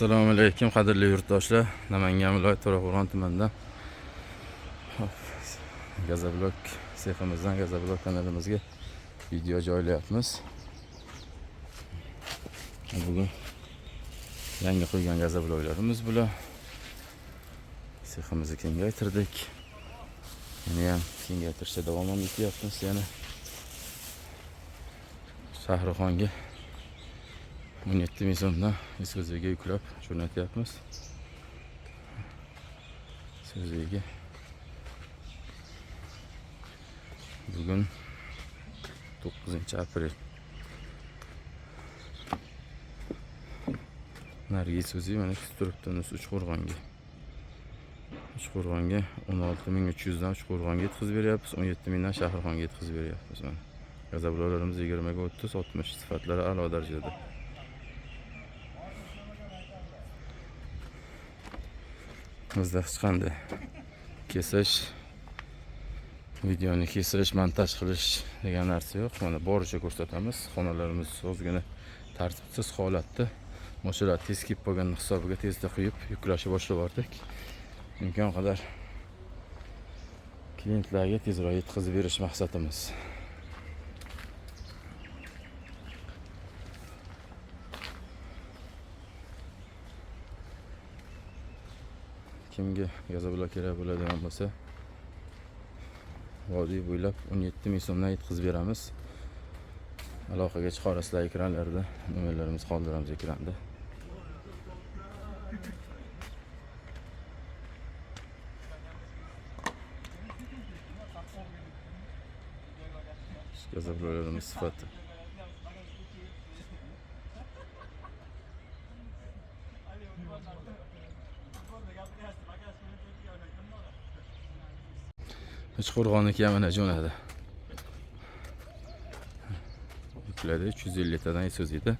Assalomu alaykum qadrli yurtdoshlar. Namangan viloyat To'raqo'rg'on tumanidan Gazablok seximizdan Gazablok kanalimizga video joylayapmiz. Bugun yangi qo'ygan gazabloklarimiz bular. Seximizni kengaytirdik. Yana ham kengaytirishda davom etyapmiz. Yana Shahrixonga 17 ming so'mdan Isuzuga yuklab jo'natyapmiz. Isuzuga bugun 9-aprel. Nargi Isuzu mana turibdi Uchqo'rg'onga. Uchqo'rg'onga 16.300 dan Uchqo'rg'onga yetkazib beryapmiz, 17 mingdan Shahrixonga yetkazib beryapmiz. Mana gazabloklarimiz 20 ga 30, 60 sifatlari a'lo darajada. Bizda hech qanday kesish, videoni kesish, montaj qilish degan narsa yo'q. Mana boricha ko'rsatamiz. Xonalarimiz ozgina tartibsiz holatda. Mashina tez kelib qolgan hisobiga tezda quyib yuklashni boshlab yubordik. Imkon qadar klientlarga tezroq yetkazib berish maqsadimiz. Kimga gazablok kerak bo'ladigan bo'lsa, vodiy bo'ylab 17 ming so'mdan yetkazib beramiz. Aloqaga chiqarasizlar, ekranlarda nomerlarimizni qoldiramiz ekranda. Gazabloklarimiz sifati. Uchqo'rg'onniki ham mana jo'nadi. Yukladi 350 tadan Isuzu'da.